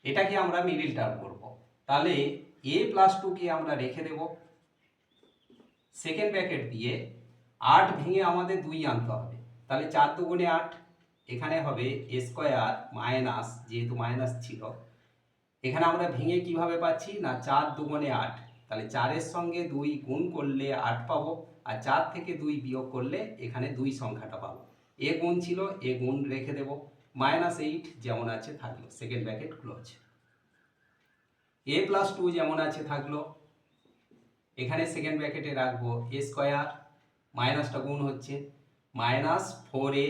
এটাকে আমরা middle term করব। তাহলে এ প্লাস টুকে আমরা রেখে দেব, সেকেন্ড ব্র্যাকেট দিয়ে 8 ভেঙে আমাদের 2 আনতে হবে। তাহলে 4 দুগুণে 8, এখানে হবে এ স্কোয়ার মাইনাস, যেহেতু মাইনাস ছিল এখানে আমরা ভেঙে কিভাবে পাচ্ছি না 4 দুগুণে 8, তাহলে 4-এর সঙ্গে 2 গুণ করলে 8 পাবো, আর 4 থেকে 2 বিয়োগ করলে এখানে 2 সংখ্যাটা পাবো। এ গুণ ছিল, এ গুণ রেখে দেব, -8 যেমন আছে থাকলো, সেকেন্ড ব্র্যাকেট ক্লোজ। এ প্লাস টু যেমন আছে থাকলো, এখানে সেকেন্ড ব্র্যাকেটে রাখবো এ স্কোয়ার, মাইনাসটা গুণ হচ্ছে -4a।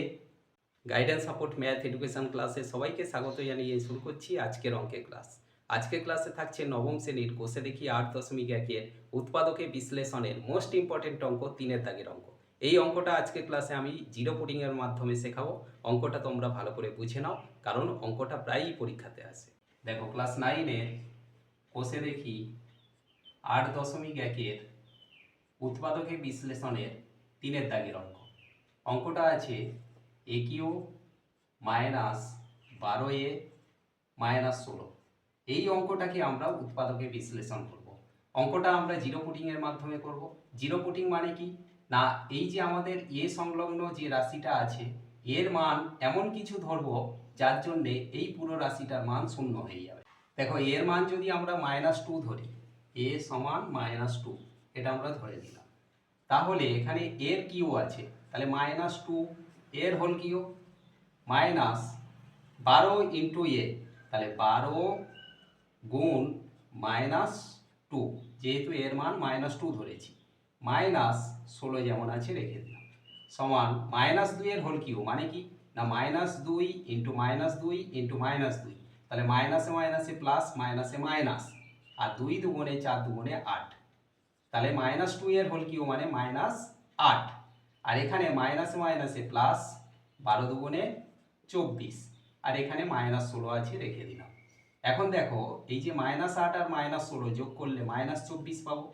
Guidance support math education ক্লাসে সবাইকে স্বাগত জানিয়ে শুরু করছি আজকের অঙ্কের ক্লাস। আজকের ক্লাসে থাকছে নবম শ্রেণীর কোষে দেখি 8.1-এর উৎপাদকে বিশ্লেষণের মোস্ট ইম্পর্টেন্ট অঙ্ক 3-এর দাগের অঙ্ক। এই অঙ্কটা আজকের ক্লাসে আমি জিরো পুটিংয়ের মাধ্যমে শেখাবো। অঙ্কটা তোমরা ভালো করে বুঝে নাও, কারণ অঙ্কটা প্রায়ই পরীক্ষাতে আসে। দেখো, ক্লাস 9-এর কোষে দেখি 8.1-এর উৎপাদকে বিশ্লেষণের 3-এর দাগের অঙ্ক। অঙ্কটা আছে এ কিউ মাইনাস 12a মাইনাস 16। এই অঙ্কটাকে আমরা উৎপাদকে বিশ্লেষণ করব। অঙ্কটা আমরা জিরো পুটিংয়ের মাধ্যমে করব। জিরো পুটিং মানে কি না, এই যে আমাদের এ সংলগ্ন যে রাশিটা আছে এর মান এমন কিছু ধরব যার জন্যে এই পুরো রাশিটার মান শূন্য হয়ে যাবে। দেখো, এর মান যদি আমরা -2 ধরি, এ সমান -2, এটা আমরা ধরে নিলাম, তাহলে এখানে এর কিউ আছে, তাহলে -2 এর হোল কিউ মাইনাস 12 ইন্টু এ, তাহলে 12 গুণ -2, যেহেতু এর মান -2 ধরেছি, -16 যেমন আছে রেখে দিলাম, সমান -2 এর হোল কিউ মানে কি না -2 ইন্টু -2 ইন্টু -2, তাহলে মাইনাসে মাইনাসে প্লাস, মাইনাসে মাইনাস, আর 2 দুগুণে 4 দুগুণে 8, তাহলে -2 এর হোল কিউ মানে -8, আর এখানে মাইনাসে মাইনাসে প্লাস, 12 দুগুণে 24, আর এখানে -16 আছে রেখে দিলাম। এখন দেখো, এই যে -8 আর -16 যোগ করলে -24 পাবো,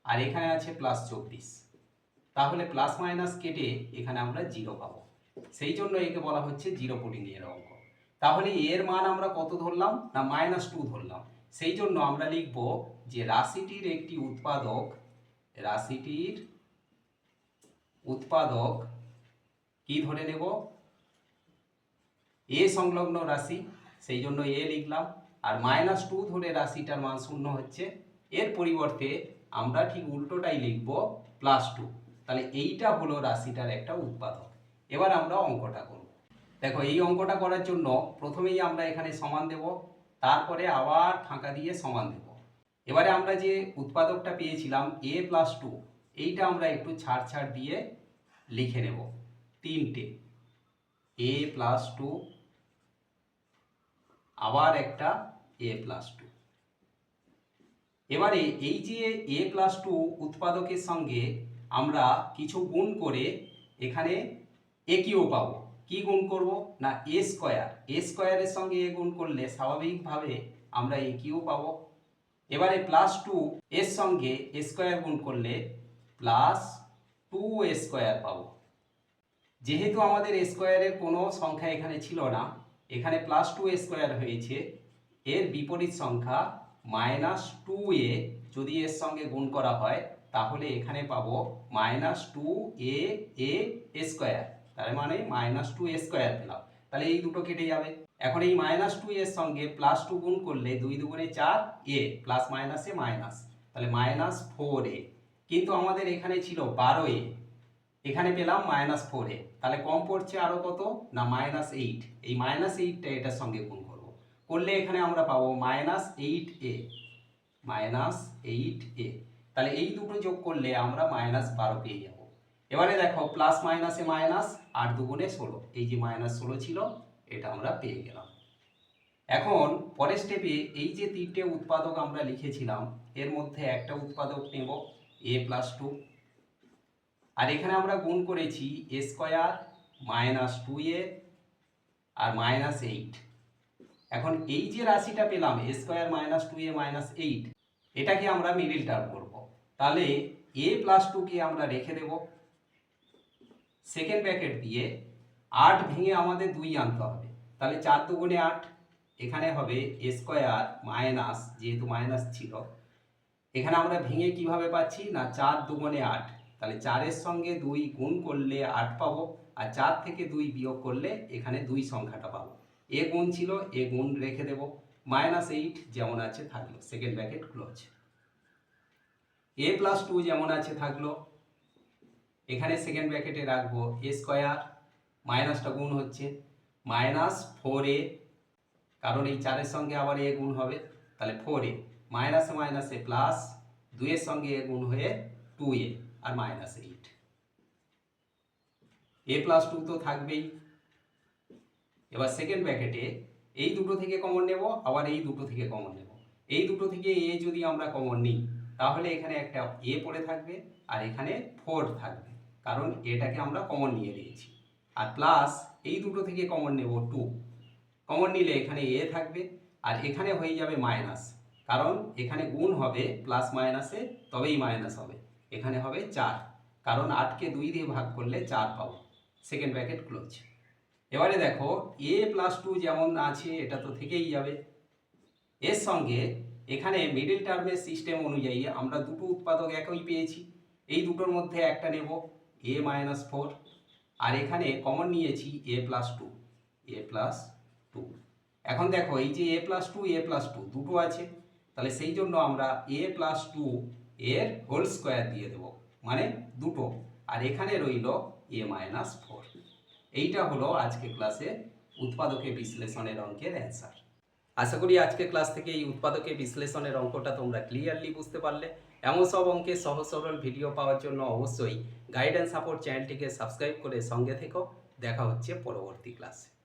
আর এখানে আছে +24, তাহলে প্লাস মাইনাস কেটে এখানে আমরা 0 পাবো। সেই জন্য একে বলা হচ্ছে জিরো পুটিং এর অঙ্ক। তাহলে এর মান আমরা কত ধরলাম না -2 ধরলাম। সেই জন্য আমরা লিখব যে রাশিটির একটি উৎপাদক, রাশিটির উৎপাদক কি ধরে নেব, এ সংলগ্ন রাশি, সেই জন্য এ লিখলাম, আর -2 ধরে রাশিটার মান শূন্য হচ্ছে, এর পরিবর্তে আমরা ঠিক উল্টোটাই লিখব +2, তাহলে এইটা হলো রাশিটার একটা উৎপাদক। এবার আমরা অঙ্কটা করব। দেখো, এই অঙ্কটা করার জন্য প্রথমেই আমরা এখানে সমান দেব, তারপরে আবার ফাঁকা দিয়ে সমান দেব। এবারে আমরা যে উৎপাদকটা পেয়েছিলাম a + 2, এইটা আমরা একটু ছাড় ছাড় দিয়ে লিখে নেব, 3টে a + 2, আবার একটা a + 2। এবারে এই যে a + 2 উৎপাদকের সঙ্গে আমরা কিছু গুণ করে এখানে এ কিউ পাবো। কি গুণ করব না এ স্কোয়ার, এ স্কোয়ারের সঙ্গে এ গুণ করলে স্বাভাবিকভাবে আমরা এ কিউ পাবো। এবারে +2 এর সঙ্গে এ স্কোয়ার গুণ করলে +2a² পাবো। যেহেতু আমাদের এ স্কোয়ারের কোনো সংখ্যা এখানে ছিল না, এখানে +2a² হয়েছে, এর বিপরীত সংখ্যা -2a যদি এর সঙ্গে গুণ করা হয় তাহলে এখানে পাবো -2a², তার মানে -2a² পেলাম। তাহলে এই দুটো কেটে যাবে। এখন এই -2 এর সঙ্গে +2 গুণ করলে 2 দুগুণে 4, a প্লাস মাইনাসে মাইনাস, তাহলে -4a, কিন্তু আমাদের এখানে ছিল 12a, এখানে পেলাম -4a, তাহলে কম পড়ছে আরো কত না -8, এই -8টা এটার সঙ্গে গুণ করব, করলে এখানে আমরা পাবো -8a, -8a, তাহলে এই দুটো যোগ করলে আমরা -12 পেয়ে যাব। এবারে দেখো, প্লাস মাইনাসে মাইনাস, 8 দুগুণে 16, এই যে -16 ছিল এটা আমরা পেয়ে গেলাম। এখন পরের স্টেপে এই যে 3টে উৎপাদক আমরা লিখেছিলাম এর মধ্যে একটা উৎপাদক নেব a + 2, আর এখানে আমরা গুণ করেছি a² -2a আর -8। এখন এই যে রাশিটা পেলাম a² -2a -8, এটাকে আমরা মিডিল টার্ম করব। তাহলে a + 2 কে আমরা রেখে দেব, সেকেন্ড ব্র্যাকেট দিয়ে 8 ভেঙে আমাদের 2 আনতে হবে, তাহলে 4 দুগুণে 8, এখানে হবে এ স্কোয়ার মাইনাস, যেহেতু মাইনাস ছিল এখানে আমরা ভেঙে কিভাবে পাচ্ছি না 4 দুগুণে 8, তাহলে 4-এর সঙ্গে 2 গুণ করলে 8 পাবো, আর 4 থেকে 2 বিয়োগ করলে এখানে 2 সংখ্যাটা পাবো। এ গুণ ছিল, এ গুণ রেখে দেব, -8 যেমন আছে থাকলো, সেকেন্ড ব্র্যাকেট ক্লোজ। a+2 যেমন আছে থাকলো, এখানে সেকেন্ড ব্র্যাকেটে রাখবো এ স্কোয়ার, মাইনাসটা গুণ হচ্ছে -4a, কারণ এই 4-এর সঙ্গে আবার এ গুণ হবে, তাহলে 4a, মাইনাসে মাইনাসে প্লাস, 2-এর সঙ্গে এ গুণ হয়ে 2a আর -8। a+2 তো থাকবেই। এবার সেকেন্ড ব্র্যাকেটে এই দুটো থেকে কমন নেব, আবার এই দুটো থেকে কমন নেব। এই দুটো থেকে এ যদি আমরা কমন নিই তাহলে এখানে একটা এ পড়ে থাকবে আর এখানে 4 থাকবে, কারণ এটাকে আমরা কমন নিয়ে নিয়েছি। আর প্লাস এই দুটো থেকে কমন নেব 2, কমন নিলে এখানে এ থাকবে আর এখানে হয়ে যাবে মাইনাস, কারণ এখানে গুণ হবে প্লাস মাইনাসে, তবেই মাইনাস হবে। এখানে হবে 4, কারণ 8কে 2 দিয়ে ভাগ করলে 4 পাবো, সেকেন্ড ব্র্যাকেট ক্লোজ। এবারে দেখো a+2 যেমন আছে এটা তো থেকেই যাবে, এর সঙ্গে এখানে মিডল টার্মের সিস্টেম অনুযায়ী আমরা দুটো উৎপাদক একই পেয়েছি, এই দুটোর মধ্যে একটা নেব a-4, আর এখানে কমন নিয়েছি a+2। এখন দেখো এই যে a+2 দুটো আছে, তাহলে সেই জন্য আমরা a+2 এর হোল স্কোয়ার দিয়ে দেব, মানে দুটো, আর এখানে রইল a-4। এইটা হলো আজকে ক্লাসে উৎপাদকে বিশ্লেষণের অঙ্কের অ্যান্সার। আশা করি আজকে ক্লাস থেকে এই উৎপাদকে বিশ্লেষণের অঙ্কটা তোমরা ক্লিয়ারলি বুঝতে পারলে। এমন সব অঙ্কের সহজ সরল ভিডিও পাওয়ার জন্য অবশ্যই গাইড অ্যান্ড সাপোর্ট চ্যানেলটিকে সাবস্ক্রাইব করে সঙ্গে থেকো। দেখা হচ্ছে পরবর্তী ক্লাসে।